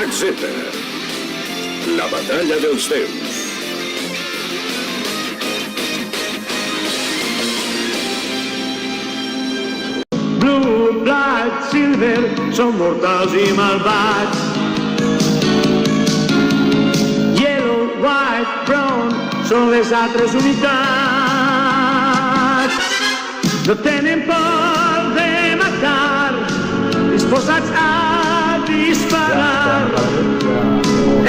Drac Z. La batalla dels déus. Blue, black, silver, són mortals i malvats. Yellow, white, brown, són les altres unitats. No tenen por de matar, disposats a disparar.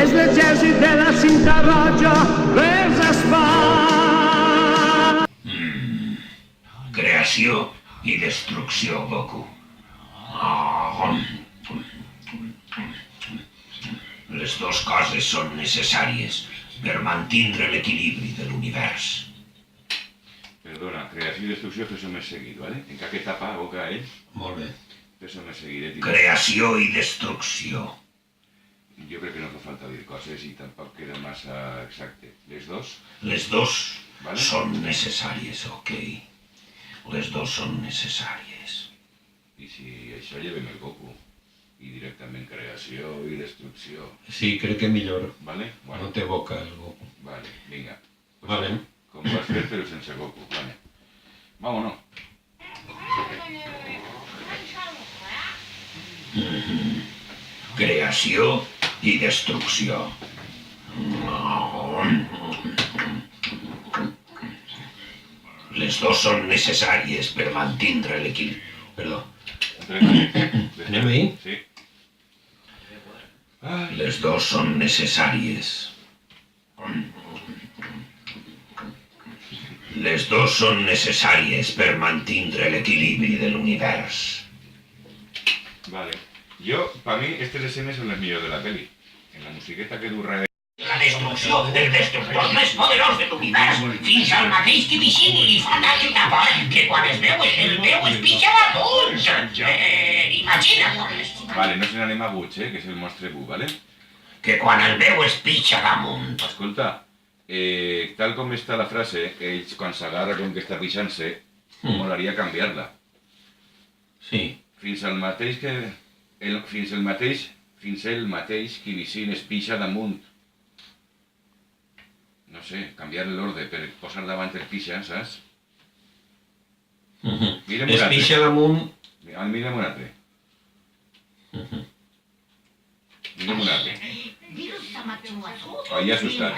És l'exèrcit de la cinta roja, les espats. Creació i destrucció, Goku. Les dues coses són necessàries per mantindre l'equilibri de l'univers. Perdona, creació i destrucció, fes-ho més seguit, ¿vale? En cada etapa, aboca ell. Molt bé. Fes-ho més seguit, Creació i destrucció. Jo crec que no fa falta dir coses i tampoc queda massa exacte. Les dos? Les dos Vale. són necessàries, ok? Les dos són necessàries. I si això llevem el Goku. I directament creació i destrucció. Sí, crec que millor. Vale? Bueno, No té boca, el Goku. vale, vinga. Pues Vale. Com vas fer, però sense Goku, vale. Vámonos. Creació i destrucció. Les dos són necessàries per mantindre l'equilibri. Perdó. Anem ahí? Sí. Les dos són necessàries. Les dos són necessàries per mantindre l'equilibri de l'univers. Vale. Jo, per mi, aquestes escenes són les millors de la peli. En la musiqueta que du darrere. La destrucció del destructor més poderós de l'univers, fins al mateix que Vicini li fa tanta por que quan es veu el veu es pixa damunt. Imagina't com és. Vale, no se n'anem a Butch, que és el monstre Bu, vale? Que quan el veu es pixa damunt. Escolta, tal com està la frase, ells quan s'agarra com que està pixant-se, molaria canviar-la. Sí. Fins el mateix que Vicini es pixa damunt. No sé, canviar l'ordre per posar davant el pixa, saps? Mira'm un Es altre. pixa damunt. Mira'm un altre. Mira'm un altre. Ahí assustat.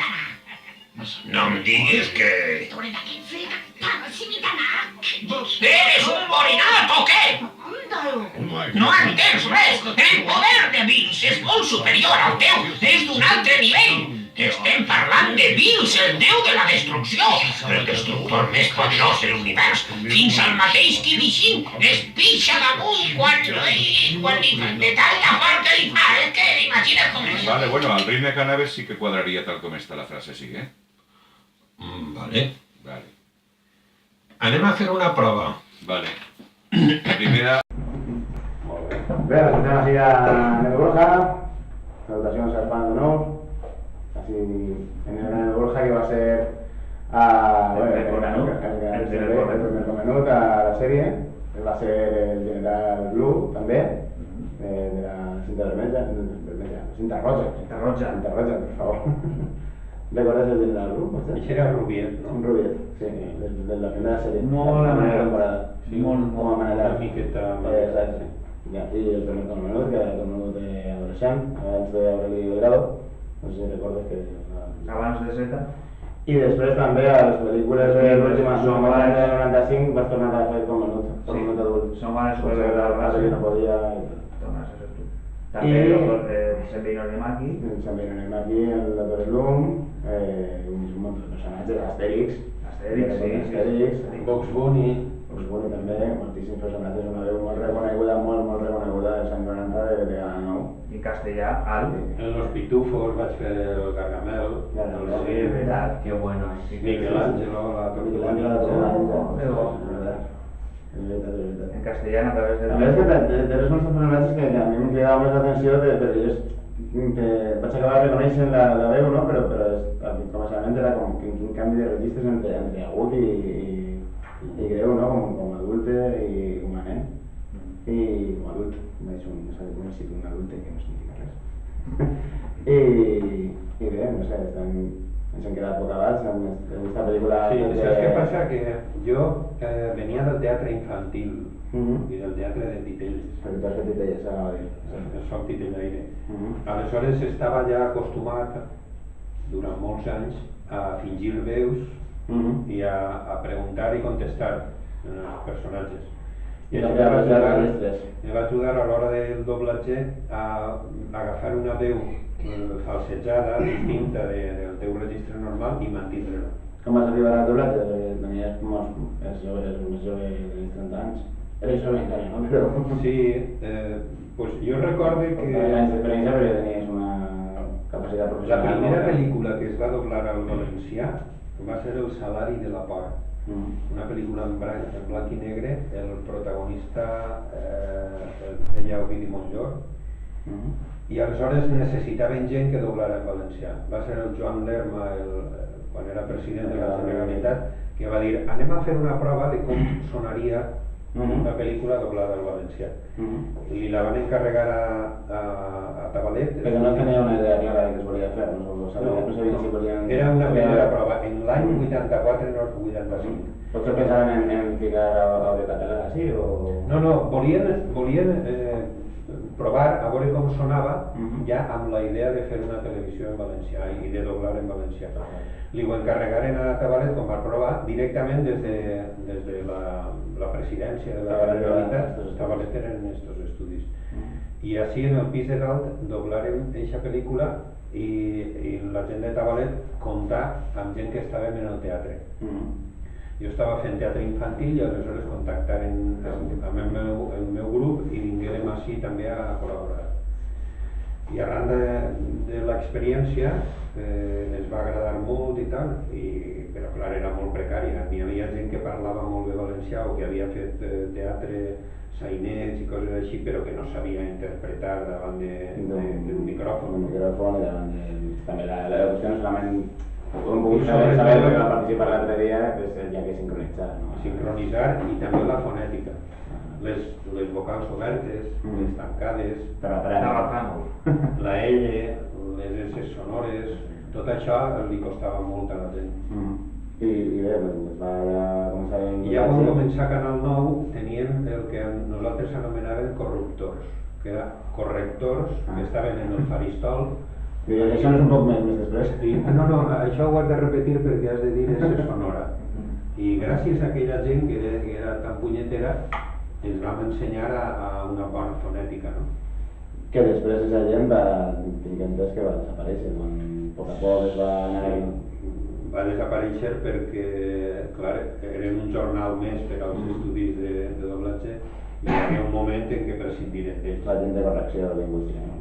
No em diguis que... Eres un borinat o què? No entens res! El poder de Bills és molt superior al teu! És d'un altre nivell! Estem parlant de Bills, el déu de la destrucció! El destructor més poderós de l'univers! Fins al mateix que Vishin es pixa damunt quan li fa de tanta part que li fa! És que imagina't com és! Vale, bueno, al ritme que anaves sí que quadraria tal com està la frase, sí, eh? Vale. Vale. Anem a fer una prova. Vale. La primera... Bé, ens estem així a Ned Borja, salutacions als fans de nou, així en el Ned Borja que va ser el primer comenut a la sèrie, va ser el general Blue també, de la cinta vermella, cinta roja, per favor. ¿Recordas el general Blue? Això era Rubiet, no? Un Rubiet, sí, de la primera sèrie. Molt la primera amanerat. temporada. Sí, molt amanerat. una miqueta... Exacte. I aquí el primer Comenut, que era el Comenut adolescent, abans d'Aureli Delgado, no sé si recordes que... Abans de Z. I després també a les pel·lícules de l'última del 95 vas tornar a fer Comenut adult. Són bones Pues que no podia... Tornes a ser tu. També sempre anem aquí. També anem aquí, el Dr. Slum, un munt de personatges, Asterix, Box Bunny... Osborne també, moltíssims personatges, una veu molt reconeguda dels anys 90 de Gana Nou. I castellà, Al. En Los Pitufos vaig fer el Gargamel. Sí, és veritat. Que bueno. Michelangelo, la Tortuga. En castellà, a través de... A més que té uns personatges que a mi m'han cridat més l'atenció perquè jo vaig acabar reconeixent la veu, no? Però començament era com quin canvi de registres entre agut i greu, no? Com adulte i com a nen. I com adult, no necessito un adulte que no significa res. I bé, no sé, ens hem quedat bocabats amb aquesta pel·lícula. Sí, saps què passa? Que jo venia del teatre infantil i del teatre de titelles. Perquè tu has fet titelles, anava a dir. Soc titellaire. Aleshores estava ja acostumat durant molts anys a fingir veus i a preguntar i contestar als personatges. I això me va ajudar a l'hora del doblatge a agafar una veu falsejada, distinta del teu registre normal i mantindre-la. Com vas arribar al doblatge? Perquè tenies més jove de 30 anys. Eres jove encara, no? Però... Sí, pues jo recordo que... Anys d'experiència perquè tenies una capacitat la professional. primera pel·lícula que es va doblar al valencià va ser El salari de la por. Una pel·lícula en blanc i negre, el protagonista el feia Ovidi Montllor, i aleshores necessitaven gent que doblara en valencià. Va ser el Joan Lerma, quan era president de la Generalitat, que va dir anem a fer una prova de com sonaria una pel·lícula doblada al valencià. Li la van encarregar a Tabalet. Però no tenia una idea clara de què es volia fer, no sabia si volien... Era una primera prova, en l'any 84 no 85. Potser pensaven en ficar audio català així o...? No, volien provar a veure com sonava ja amb la idea de fer una televisió en valencià i de doblar en valencià. Li ho encarregaren a Tabalet com va provar directament des de la presidència de la Generalitat. Tabalet eren estos estudis. I així en el pis de dalt doblaren eixa pel·lícula i la gent de Tabalet comptà amb gent que estàvem en el teatre. Jo estava fent teatre infantil i aleshores contactaren amb el meu grup i vinguérem així també a col·laborar. I arran de l'experiència ens va agradar molt i tal, però clar, era molt precària. Hi havia gent que parlava molt bé valencià o que havia fet teatre, sainets i coses així, però que no sabia interpretar davant d'un micròfon. Un micròfon i davant de... També la qüestió no solament... Un puc saber que va participar l'altre dia, ja que sincronitzar. Sincronitzar i també la fonètica. Les vocals obertes, les tancades, la L, les S sonores, tot això li costava molt a la gent. I bé, va començar a... I ja quan començar Canal 9 teníem el que nosaltres anomenàvem corruptors, que eren correctors que estaven en el faristol. Això no és un poc més després? No, això ho has de repetir perquè has de dir S sonora. I gràcies a aquella gent que era tan punyetera ens vam ensenyar a una bona fonètica, no? Que després aquesta gent va que va desaparèixer, quan a poc es va anar... Va desaparèixer perquè, clar, eren un jornal més per als estudis de doblatge i hi havia un moment en què prescindiren d'ells. La gent de correcció lingüística, no?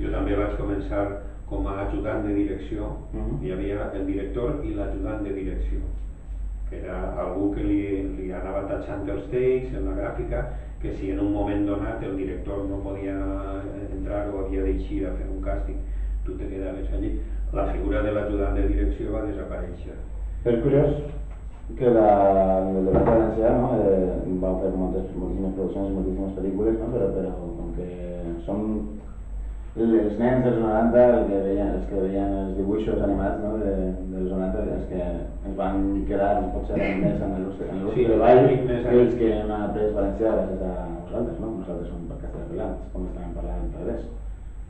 Jo també vaig començar com a ajudant de direcció. Hi havia el director i l'ajudant de direcció, que era algú que li anava tatxant els takes en la gràfica, que si en un moment donat el director no podia entrar o havia d'eixir a fer un càsting, tu te quedaves allí. La figura de l'ajudant de direcció va desaparèixer. És curiós que el debat valencià van fer moltíssimes produccions i moltíssimes pel·lícules, però com que són els nens dels 90 els que veien els dibuixos animats dels 90, els que ens van quedar potser més en el treball que els que hem après valencià gràcies a nosaltres, no? Nosaltres som castellanoparlants, com estàvem parlant al revés.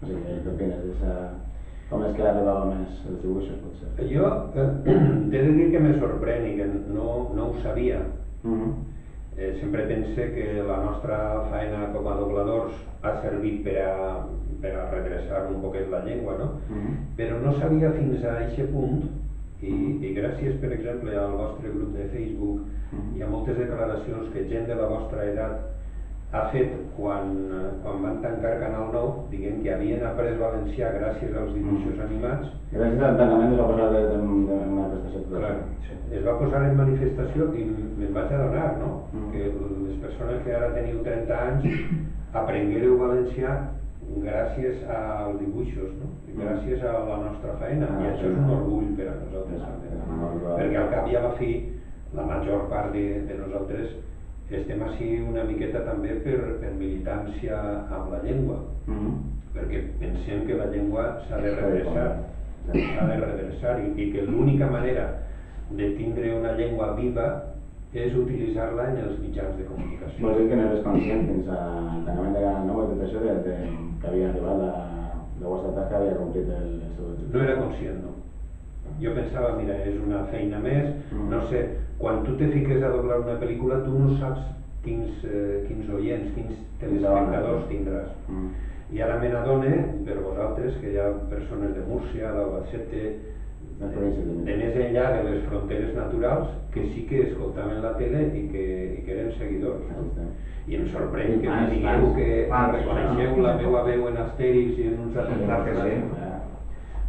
O sigui, què opines d'això? Com és que arribava més els dibuixos, potser? Jo t'he de dir que me sorprèn i que no ho sabia. Sempre pense que la nostra feina com a dobladors ha servit per a redreçar un poquet la llengua, no? Però no sabia fins a aquest punt, i gràcies, per exemple, al vostre grup de Facebook, hi ha moltes declaracions que gent de la vostra edat ha fet quan van tancar Canal 9, dient que havien après valencià gràcies als dibuixos animats. Gràcies al tancament es va posar de manifestació. Clar, es va posar en manifestació i me'n vaig adonar, no? Que les persones que ara teniu 30 anys aprenguéreu valencià gràcies als dibuixos, no? Gràcies a la nostra feina, i això és un orgull per a nosaltres també. Perquè al cap i a la fi, la major part de nosaltres estem així una miqueta també per militància amb la llengua, perquè pensem que la llengua s'ha de reversar i que l'única manera de tindre una llengua viva és utilitzar-la en els mitjans de comunicació. Vols dir que no eres conscient fins al tancament de Canal 9 i tot això que havia arribat la vostra que havia complit el seu objectiu? No era conscient, no. Jo pensava, mira, és una feina més, no sé, quan tu te fiques a doblar una pel·lícula tu no saps quins oients, quins telespectadors tindràs. I ara me n'adone, per vosaltres, que hi ha persones de Múrcia, d'Albacete, de més enllà de les fronteres naturals, que sí que escoltaven la tele i que eren seguidors. I em sorprèn que em digueu que reconeixeu la meva veu en Astèrix i en uns altres personatges. O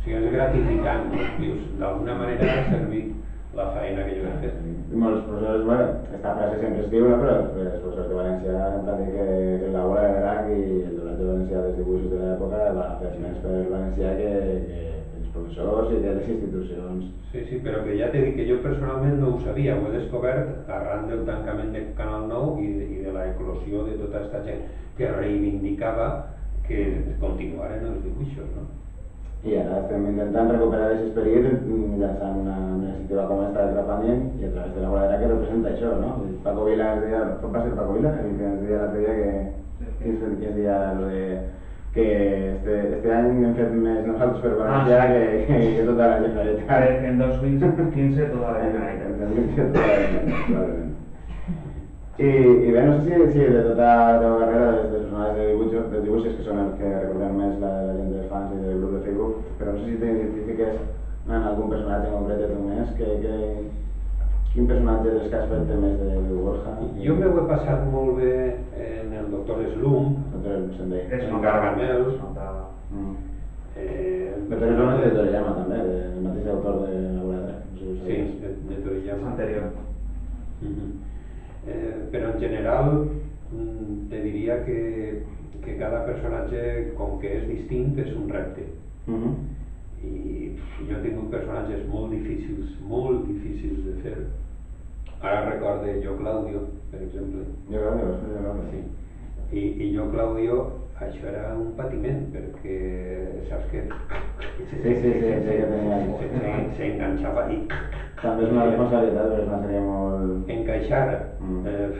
sigui, és gratificant, dius, d'alguna manera ha servit la feina que jo he fet. I molts professors, bueno, aquesta frase sempre es diu, però els professors de València em van dir que l'aula de drac i el doblatge de València dels dibuixos de l'època va fer més per València que els professors i que les institucions. Sí, però que ja t'he dit que jo personalment no ho sabia, ho he descobert arran del tancament de Canal 9 i de la eclosió de tota aquesta gent que reivindicava que continuaren els dibuixos, no? I ara estem intentant recuperar aquest esperit llançant una iniciativa com esta de crowdfunding i a través de la voladera que representa això, no? Paco Vila ens deia, com va ser Paco Vila? El que ens deia l'altre dia que ens deia que este any hem fet més nosaltres per València que tota la Generalitat. En 2015 tota la Generalitat. En 2015 tota la Generalitat, probablement. I bé, no sé si de tota la teva carrera, dels personatges de dibuixos, que són els que recordem més la gent dels fans i del grup de Facebook, però no sé si t'identifiques en algun personatge en concret tu més, quin personatge dels que has fet més de Borja? Jo m'ho he passat molt bé en el Doctor Slump, en Gargamel. Doctor Slump és de Toriyama també, del mateix autor de la voladera. Sí, de Toriyama. Anterior. Però en general te diria que cada personatge, com que és distint, és un repte. I jo he tingut personatges molt difícils de fer. Ara recorde Jo Claudio, per exemple. Jo Claudio, sí. I Jo Claudio, això era un patiment, perquè saps que s'enganxava i... També és una responsabilitat, però és una sèrie molt... Encaixar,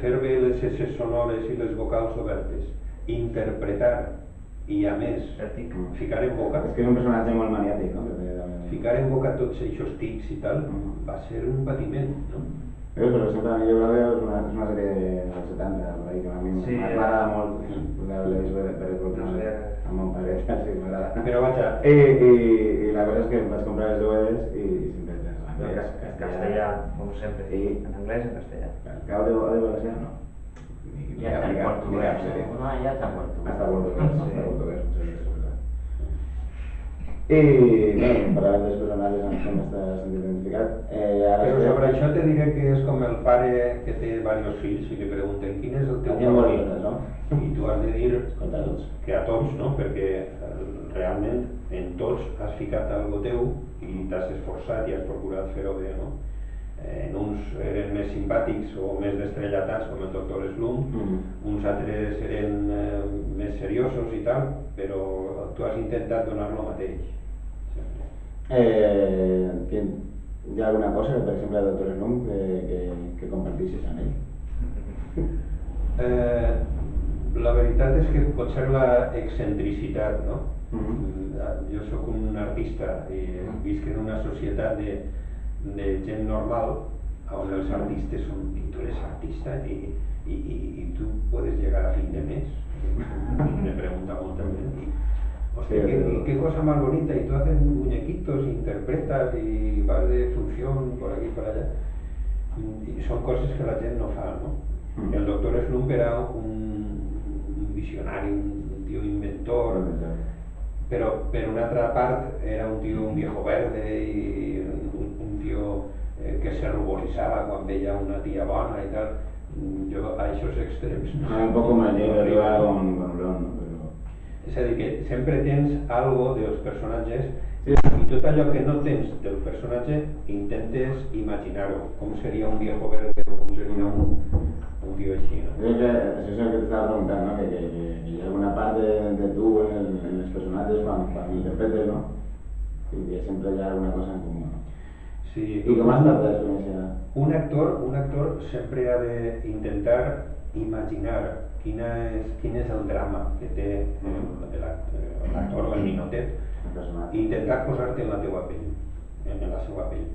fer bé les esses sonores i les vocals obertes, interpretar i, a més, ficar en boca... És que és un personatge molt maniàtic, no? Ficar en boca tots aquests tics i tal, va ser un patiment, no? Però sempre a mi Jo Claudio és una sèrie dels 70, per ahí, que a mi m'agrada molt. L'he vist per escoltar amb mon pare, sí, m'agrada. Però vaja... I la cosa és que em vaig comprar els DVDs i sempre en castellà, com sempre, en anglès i en castellà. Cau de València, no? Ja està en portuguès. No, ja està en portuguès. Està en portuguès. I bé, parlant dels personatges amb què m'estàs identificat... Però sobre això te diré que és com el pare que té diversos fills i li pregunten quin és el teu favorit, no? I tu has de dir que a tots, no? Perquè realment en tots has ficat algo teu i t'has esforçat i has procurat fer-ho bé, no? En uns eren més simpàtics o més destrellatats, com el Doctor Slump, uns altres eren més seriosos i tal, però tu has intentat donar lo mateix. Hi ha alguna cosa, per exemple, del Doctor Slump, que comparteixes amb ell? La veritat és que potser la excentricitat, no? Jo sóc un artista i visc en una societat de gent normal on els artistes són, tu eres artista i tu puedes llegar a fin de mes. Me pregunta molta gent. Hostia, qué cosa más bonita, y tú haces muñequitos, interpretas y vas de función por aquí y por allá. Y son cosas que la gent no fa, no? El Doctor Slump era un visionari, un tío inventor, pero per una altra part era un viejo verde y un tío que se ruborizaba quan veia una tia bona i tal. Jo a aquests extrems un poco más arriba con Blon, no? És a dir, que sempre tens algo dels personatges i tot allò que no tens del personatge intentes imaginar-ho, com seria un viejo verde o com seria un tio així. crec que això és el que t'estava preguntant, no? Que hi ha alguna part de tu en els personatges quan l'interpretes, no? I que sempre hi ha alguna cosa en comú, no? Sí. I com ha estat l'experiència? Un actor sempre ha d'intentar imaginar quin és el drama que té l'actor o el ninotet i intentar posar-te en la teua pell, en la seva pell.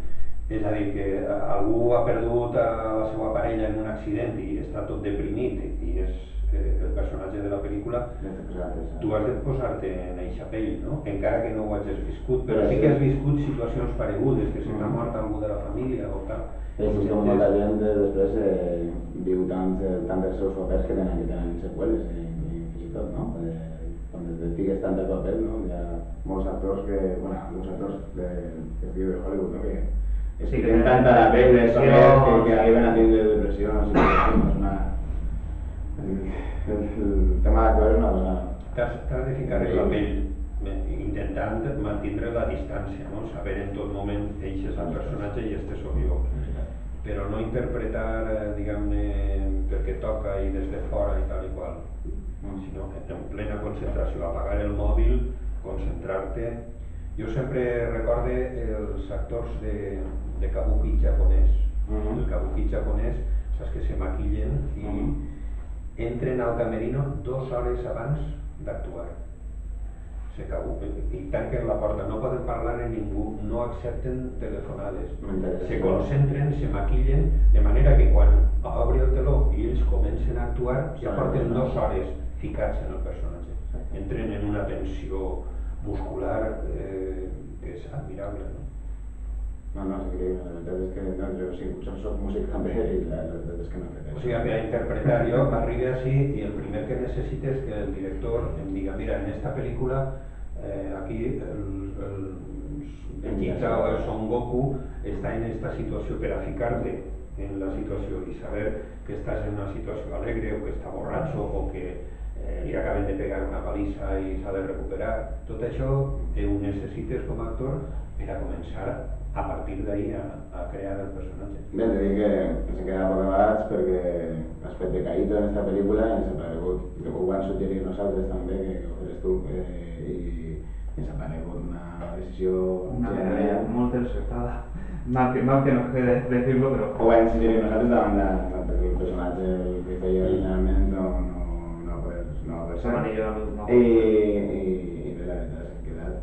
És a dir, que algú ha perdut a la seva parella en un accident i està tot deprimit i és el personatge de la pel·lícula, tu has de posar-te en eixa pell, no? Encara que no ho hagis viscut, però sí que has viscut situacions paregudes, que se t'ha mort algú de la família o tal. És com molta gent després viu tant dels seus papers que tenen seqüeles i fins i tot, no? Quan et fiques tant al paper, no? Hi ha molts actors que, bueno, alguns actors que es diu de Hollywood, no? Que es fiquen tant a la pell dels papers que arriben a tindre depressions el tema d'actor és una cosa... T'has de ficar en la pell, intentant mantindre la distància, no? Saber en tot moment eixes al personatge i este sóc jo. Però no interpretar, diguem-ne, perquè toca i des de fora i tal i qual, sinó en plena concentració, apagar el mòbil, concentrar-te. Jo sempre recorde els actors de kabuki japonès. El kabuki japonès, saps que se maquillen i entren al camerino 2 hores abans d'actuar. I tanquen la porta, no poden parlar amb ningú, no accepten telefonades, se concentren, se maquillen, de manera que quan obri el teló i ells comencen a actuar ja porten 2 hores ficats en el personatge. Entren en una tensió muscular que és admirable, no? No, és increïble, la veritat és que jo sí, soc músic també i la veritat és que no he fet això. O sigui, per interpretar jo m'arribe així i el primer que necessito és que el director em diga, mira, en esta pel·lícula aquí el Vegeta o el Son Goku està en esta situació per a ficar-te en la situació i saber que estàs en una situació alegre o que està borratxo o que li acaben de pegar una palissa i s'ha de recuperar. Tot això ho necessites com a actor per a començar a partir d'ahir a crear el personatge. Bé, t'he dit que ens hem quedat poc abans perquè has fet de Caíto en aquesta pel·lícula i ens ha paregut, ho van suggerir nosaltres també, que ho feres tu, i ens ha paregut una decisió genial, molt encertada. Mal que no quede decirlo, però... Ho vam suggerir nosaltres davant del personatge que feia originalment no poder ser. I bé, la veritat és que hem quedat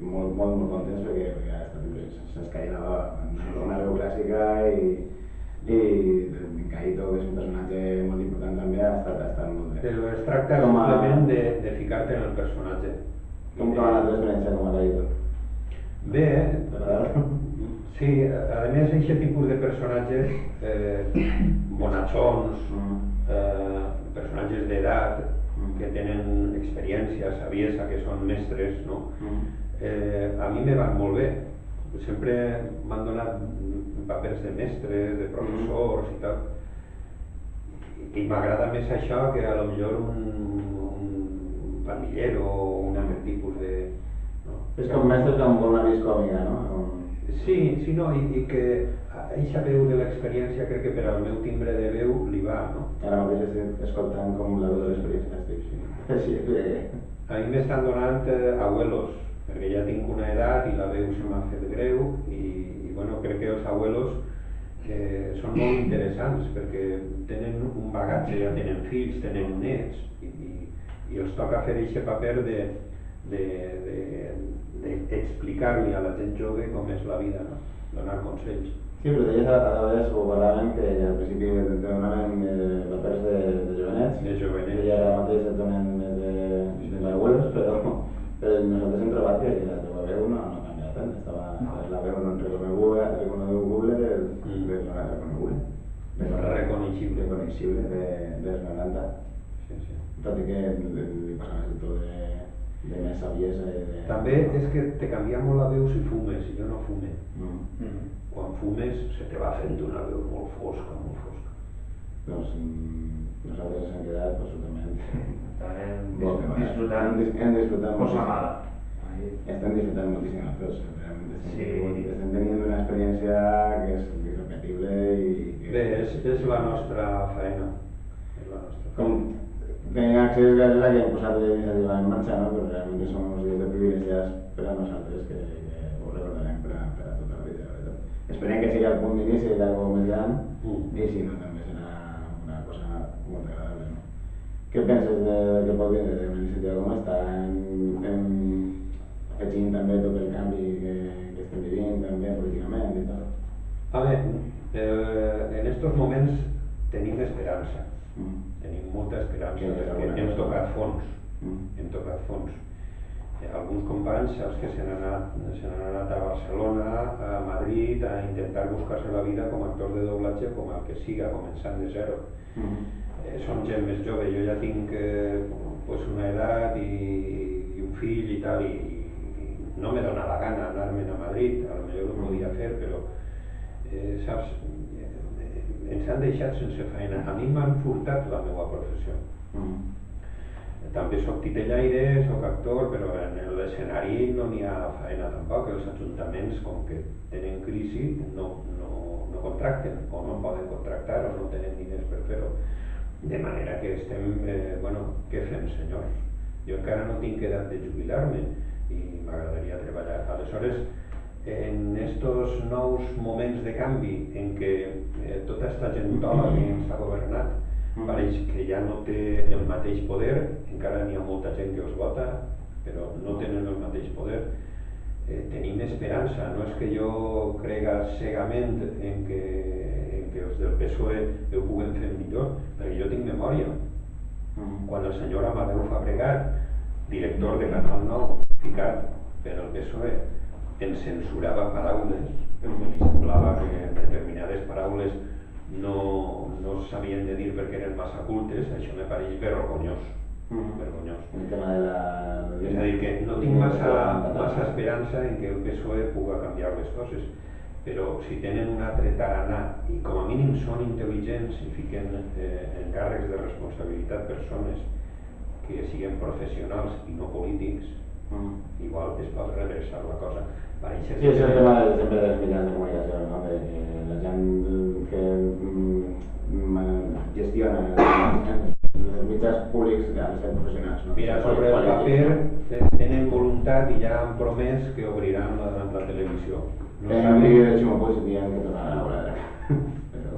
molt contents perquè ha estat se'ns caia la bava, una veu clàssica i en Caíto, que és un personatge molt important també, ha estat molt bé. Però es tracta simplement de ficar-te en el personatge. Com va la teva experiència com a Caíto? Bé, sí, a més aquest tipus de personatges bonachons, personatges d'edat que tenen experiència, saviesa, que són mestres, no? A mi me van molt bé. Sempre m'han donat papers de mestres, de professors i tal. I m'agrada més això que a lo millor un pandillero o un altre tipus de... És com mestres com una vis còmica, no? Sí, no, i que eixa veu de l'experiència crec que per al meu timbre de veu li va, no? Ara mateix estic escoltant com la veu de l'experiència estic, A mi m'estan donant abuelos, perquè ja tinc una edat i la veu se m'ha fet greu i bueno, crec que els abuelos són molt interessants perquè tenen un bagatge, ja tenen fills, tenen nets i els toca fer aquest paper d'explicar-li a la gent jove com és la vida, no? Donar consells. Sí, però d'elles a vegades ho parlaven que al principi et donaven papers de jovenets. De jovenets. I ara mateix et donen més d'abuelos, però nosaltres hem trobat que la teva veu no ha canviat tant. Estava la veu reconeguble reconeixible dels 90. Tot i que li passaves el to de més saviesa i de... També és que te canvia molt la veu si fumes, i jo no fume. Quan fumes se te va fent una veu molt fosca. Doncs nosaltres hem quedat disfrutant cosa mala. Estem disfrutant moltíssim els dos, estem tenint una experiència que és irrepetible i... Bé, és la nostra feina. És la nostra Com tenim accés gràcies a que hem posat la iniciativa en marxa, no? Però realment som uns dies de privilegiats per a nosaltres que ho recordarem per a tota la vida, la veritat. Esperem que sigui el punt d'inici d'algú més gran i si no també serà una cosa molt agradable, no? Què penses que pot vindre d'una iniciativa com esta? Afegint també tot el canvi que estem vivint també políticament i tot. A veure, en estos moments tenim esperança. Tenim molta esperança perquè hem tocat fons. Hem tocat fons. Alguns companys, els que se n'han anat a Barcelona, a Madrid, a intentar buscar-se la vida com a actors de doblatge, com el que siga, començant de zero. Són gent més jove, jo ja tinc una edat i un fill i tal, i no me dóna la gana anar-me'n a Madrid, potser ho podia fer, però saps, ens han deixat sense feina. A mi m'han furtat la meva professió. També soc titellaire, soc actor, però en l'escenari no n'hi ha feina tampoc. Els ajuntaments, com que tenen crisi, no contracten, o no poden contractar, o no tenen diners per fer-ho. De manera que estem, què fem, senyors? Jo encara no tinc edat de jubilar-me i m'agradaria treballar. Aleshores, en estos nous moments de canvi en què tota aquesta gentola que ens ha governat pareix que ja no té el mateix poder, encara n'hi ha molta gent que els vota, però no tenen el mateix poder, tenim esperança. No és que jo crega cegament en que els del PSOE ho puguen fer millor, perquè jo tinc memòria. Quan el senyor Amadeu Fabregat, director de Canal 9, ficat per el PSOE, ens censurava paraules, perquè li semblava que determinades paraules no s'havien de dir perquè eren massa cultes, això me pareix vergonyós. Vergonyós. És a dir, que no tinc massa esperança en que el PSOE pugui canviar les coses, però si tenen un altre tarannà i com a mínim són intel·ligents i fiquen en càrrecs de responsabilitat persones que siguin professionals i no polítics, igual es pot redreçar la cosa. Sí, és el tema sempre dels mitjans de comunicació, no? La gent que gestiona els mitjans públics han de ser professionals. Mira, sobre el paper tenen voluntat i ja han promès que obriran la televisió. Tenen un vídeo de Ximo Puig dient que tornaran a obrar. Però,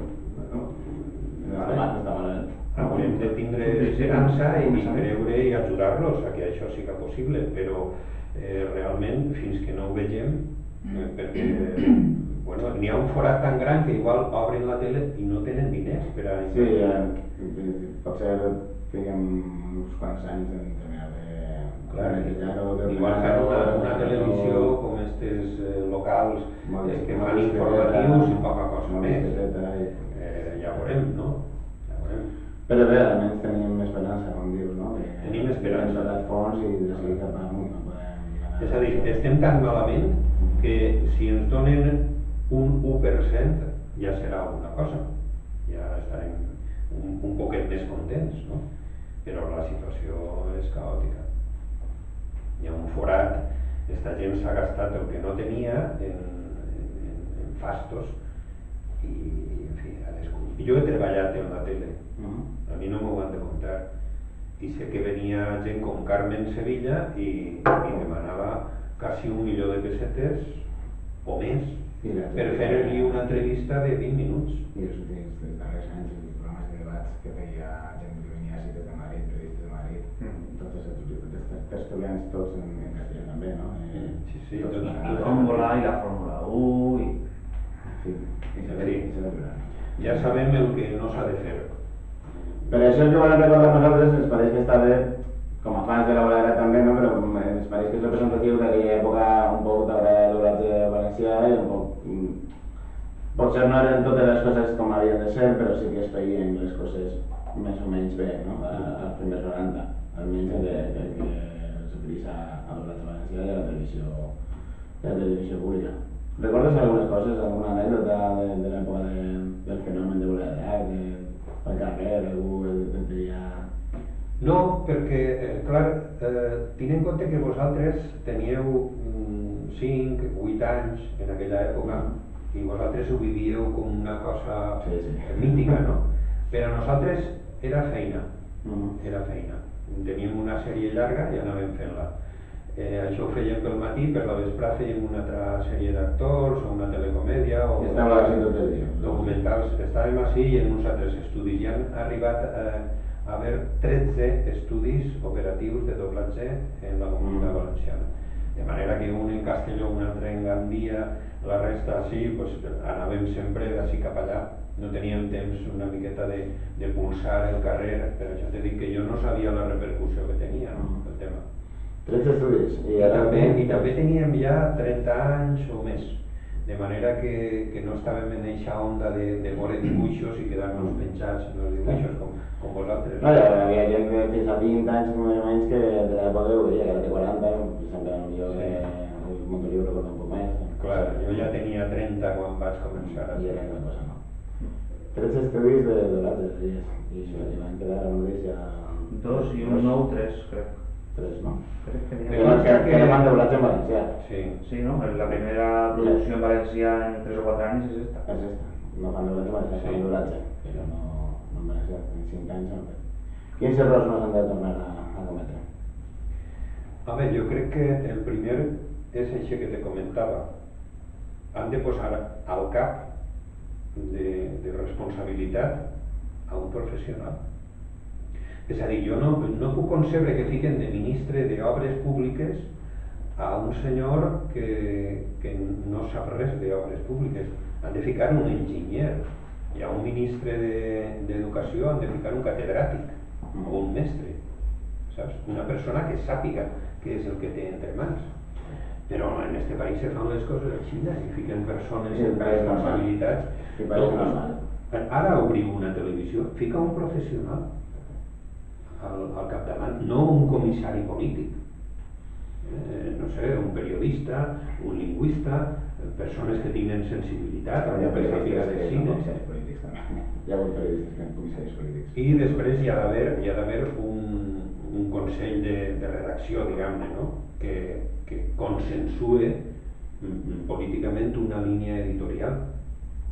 no està malament. Haurem de tindre esperança i creure i ajudar-los a que això siga possible, però realment, fins que no ho vegem, perquè n'hi ha un forat tan gran que igual obren la tele i no tenen diners per a... Sí, potser fiquem uns quants anys en terminar de... Igual fan una televisió com aquestes locals que fan informatius i poca cosa més. Ja veurem, no? Però bé, almenys tenim esperança, com dius, no? Tenim esperança. Hem tocat fons i de seguir cap amunt. És a dir, estem tan malament que si ens donen un 1% ja serà alguna cosa. Ja estarem un poquet més contents, no? Però la situació és caòtica. Hi ha un forat, aquesta gent s'ha gastat el que no tenia en fastos i, en fi, ha descobert. Jo he treballat en la tele, a mi no m'ho han de contar. I sé que venia gent com Carmen Sevilla i demanava quasi 1 milió de pessetes o més per fer-li una entrevista de 20 minuts. I els últims darrers anys, els programes de debats que feia gent que venia a de Madrid, periodistes de Madrid, tots els tertulians tots en castellà també, no? Sí, la Fórmula i la Fórmula 1 i... Ja sabem el que no s'ha de fer. Per això el que volem recordar nosaltres ens pareix que està bé, com a fans de la Voladera també, no? Però ens pareix que és representatiu d'aquella època un poc de doblatge valencià i un poc... Potser no eren totes les coses com havien de ser, però sí que es feien les coses més o menys bé, no? Als primers 90, almenys el que s'utilitza a doblatge valencià i a la televisió pública. Recordes algunes coses, alguna anècdota de l'època del fenomen de Voladera, al carrer, algú el tenia... No, perquè, clar, tinc en compte que vosaltres teníeu 5, 8 anys en aquella època i vosaltres ho vivíeu com una cosa mítica, no? Per a nosaltres era feina, era feina. Teníem una sèrie llarga i anàvem fent-la. Això ho fèiem pel matí, per la vesprà fèiem una altra sèrie d'actors o una telecomèdia o documentals. Estàvem així i en uns altres estudis. Ja han arribat a haver 13 estudis operatius de doblatge en la Comunitat Valenciana. De manera que un en Castelló, un altre en Gandia, la resta així, pues, anàvem sempre d'ací cap allà. No teníem temps una miqueta de pulsar el carrer, per això t'he dit que jo no sabia la repercussió que tenia, no, el tema. 13 estudis. I també teníem ja 30 anys o més, de manera que no estàvem en eixa onda de veure dibuixos i quedar-nos penjats en els dibuixos, com vosaltres. No, hi havia gent que fins a 20 anys més o menys que de l'època ho veia, que ara té 40, sempre jo el Montoliu recorda un poc més. Clar, jo ja tenia 30 quan vaig començar. I era una cosa, no? 13 estudis de doblatge, i van quedar a mateix ja... 2 i un nou, 3, crec. 3, no? Crec que n'hi Que ha... no fan doblatge en valencià. Sí, no? La primera producció en valencià en 3 o 4 anys és esta. És esta. No fan doblatge en valencià, fan doblatge, però no en valencià, en 5 anys no. Quins errors no s'han de tornar a cometre? Home, jo crec que el primer és això que te comentava. Han de posar al cap de responsabilitat a un professional. És a dir, jo no puc concebre que fiquen de ministre d'Obres Públiques a un senyor que no sap res d'obres públiques. Han de ficar un enginyer, i a un ministre d'Educació han de ficar un catedràtic o un mestre, saps? Una persona que sàpiga què és el que té entre mans. Però en este país se fan les coses així i fiquen persones amb responsabilitats. Ara obriu una televisió, fica un professional al capdavant, no un comissari polític. No sé, un periodista, un lingüista, persones que tenen sensibilitat, per sàpiga de cine. Hi ha hagut periodistes que eren comissaris polítics. I després hi ha d'haver un consell de redacció, diguem-ne, no? que consensue políticament una línia editorial.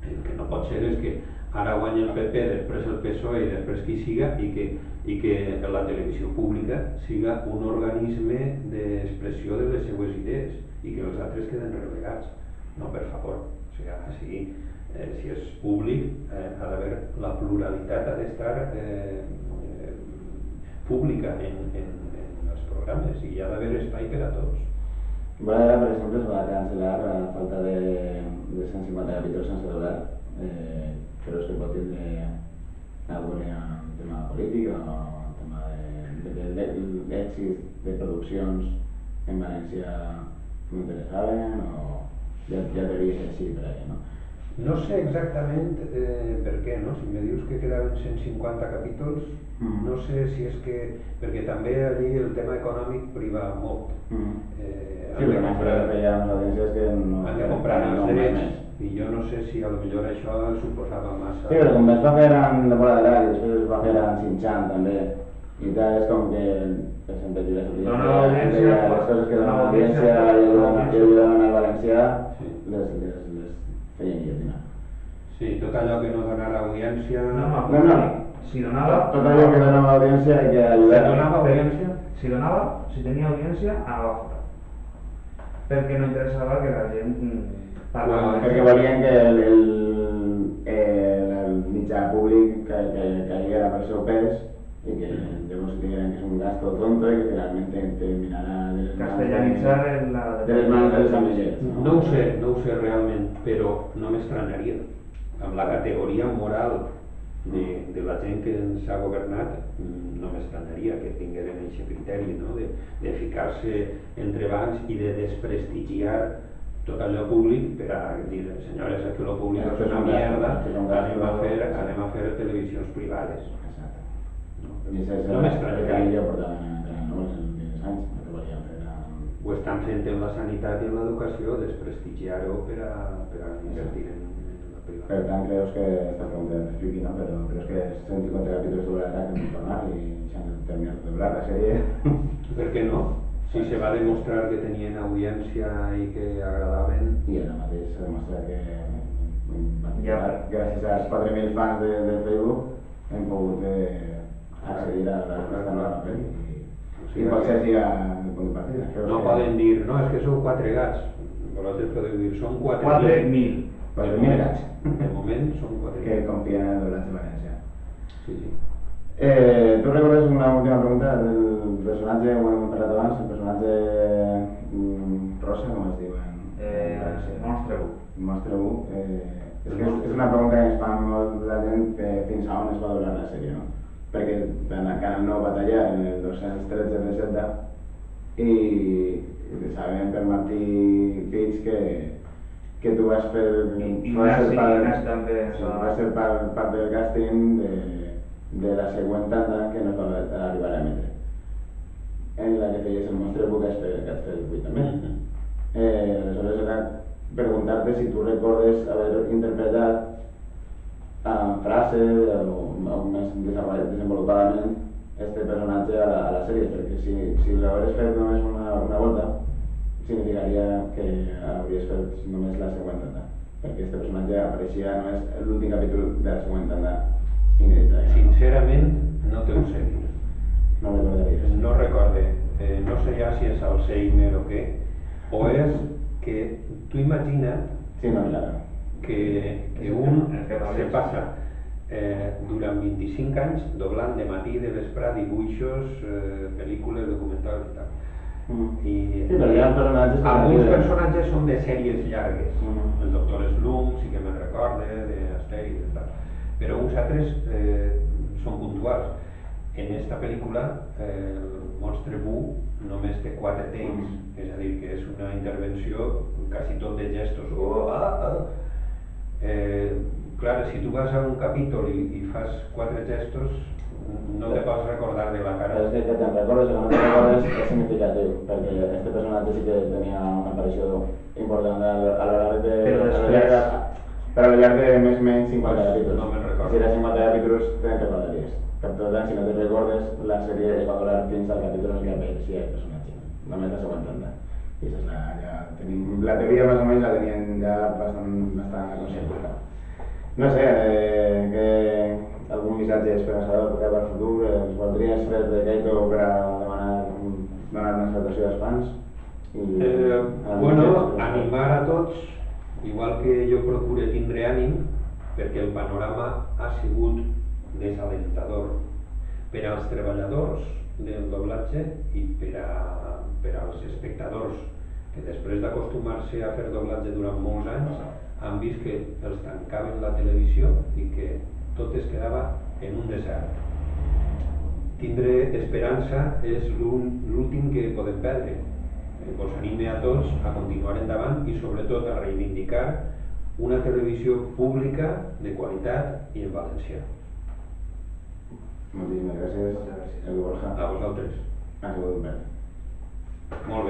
El que no pot ser és que ara guanya el PP, després el PSOE i després qui siga, i que la televisió pública siga un organisme d'expressió de les seues idees i que els altres queden relegats. No, per favor. O sigui, si és públic, ha d'haver la pluralitat, ha d'estar pública en els programes i hi ha d'haver espai per a tots. Bueno, per exemple, es va cancel·lar a falta de 150 capítols sense doblar. Creus que pot tindre alguna tema polític o tema d'èxit de produccions en valencià que m'interessaven o ja t'hauries així per allà, no? No sé exactament per què, no? Si me dius que quedaven 150 capítols, no sé si és que... perquè també allí el tema econòmic priva molt. Sí, però no feia amb l'audiència que no... Han de comprar els drets i jo no sé si a lo millor això suposava massa... Sí, però com es va fer en temporada de l'any, després es va fer en Xinxan també, i tal, és com que sempre tira les coses que donen l'audiència i ajuden al valencià, les feien guillotinar. Sí, tot allò que no donara audiència... No. Si donava... Tot allò que donava audiència i que ajudava... Si donava audiència? Si tenia audiència, anava fora. Perquè no interessava que la gent parlés. Perquè volien que el mitjà públic caiguera per seu pes i que llavors tingueren que és un gasto tonto i que finalment terminarà castellanitzar de les mans de les amigues. No ho sé realment, però no m'estranyaria. Amb la categoria moral de la gent que ens ha governat, no m'estranyaria que tingueren aquest criteri, no? De ficar-se entre bancs i de desprestigiar tot allò públic per a dir, senyores, que el públic és una mierda, anem a fer televisions privades. No m'estranyaria. Ho estan fent en la sanitat i en l'educació, desprestigiar-ho per a invertir en la privada. Per tant, creus que, esta pregunta és tricky, no? Però creus que 150 capítols doblarà que hem tornar i s'han de terminar de doblar la sèrie? Per què no? Si se va demostrar que tenien audiència i que agradaven... I ara mateix s'ha demostrat que gràcies als 4.000 fans de Facebook hem pogut accedir a la nova pel·li i potser sigui el punt de partida. No poden dir, no, és que sou 4 gats. Vosaltres podeu dir, són 4.000. 4.000 gats. De moment són 4.000. Que confien en el doblatge valencià. Sí, sí. Tu recordes una última pregunta del personatge, ho hem parlat abans, el personatge rosa, com es diu en Monstre 1. Monstre 1. És una pregunta que ens fa molt la gent fins a on es va doblar la sèrie, no? Perquè Canal 9 va tallar en el 213 de Zelda i sabem per Martí Pits que tu vas fer part del càsting de la següent tanda que no es va arribar a emetre, en la que feies el Monstre 1 que has fet avui també. Aleshores era preguntar-te si tu recordes haver interpretat amb frases o més desenvolupadament este personatge a la sèrie, perquè si l'hagués fet només una volta significaria que hauries fet només la següent tanda, perquè este personatge apareixia només en l'últim capítol de la següent tanda inèdita. Sincerament, no te ho sé dir. No recordaries? No recorde. No sé ja si és Alzheimer o què, o és que tu imagina't que un se passa durant 25 anys doblant de matí i de vespre dibuixos, pel·lícules, documentals i tal. Alguns personatges són de sèries llargues. El Doctor Slump sí que me'n recorde, d'Astèrix i tal, però uns altres són puntuals. En esta pel·lícula, el Monstre Bú només té 4 takes, és a dir, que és una intervenció quasi tot de gestos. Clar, si tu vas a un capítol i fas 4 gestos, no te pots recordar de la cara. És que te'n recordes o no te'n recordes és significatiu, perquè este personatge sí que tenia una aparició important a lo llarg de més o menys 50 capítols. No me'n recordo. Si era 50 capítols, te'n recordaries. Per tant, si no te'n recordes, la sèrie es va durar fins al capítol en què apareixia el personatge, només la següent tanda. I això és ja tenim... La teoria més o menys la tenien ja bastant aconseguida. No sé, algun missatge esperançador per al futur, ens voldries fer de Kaito per a donar una salutació als fans? Bueno, animar a tots, igual que jo procuro tindre ànim, perquè el panorama ha sigut desalentador per als treballadors del doblatge i per als espectadors que després d'acostumar-se a fer doblatge durant molts anys han vist que els tancaven la televisió i que tot es quedava en un desert. Tindre esperança és l'últim que podem perdre. Us anime a tots a continuar endavant i sobretot a reivindicar una televisió pública de qualitat i en valencià. Moltíssimes gràcies, Edu Borja. A vosaltres. Ha sigut un plaer. Molt bé.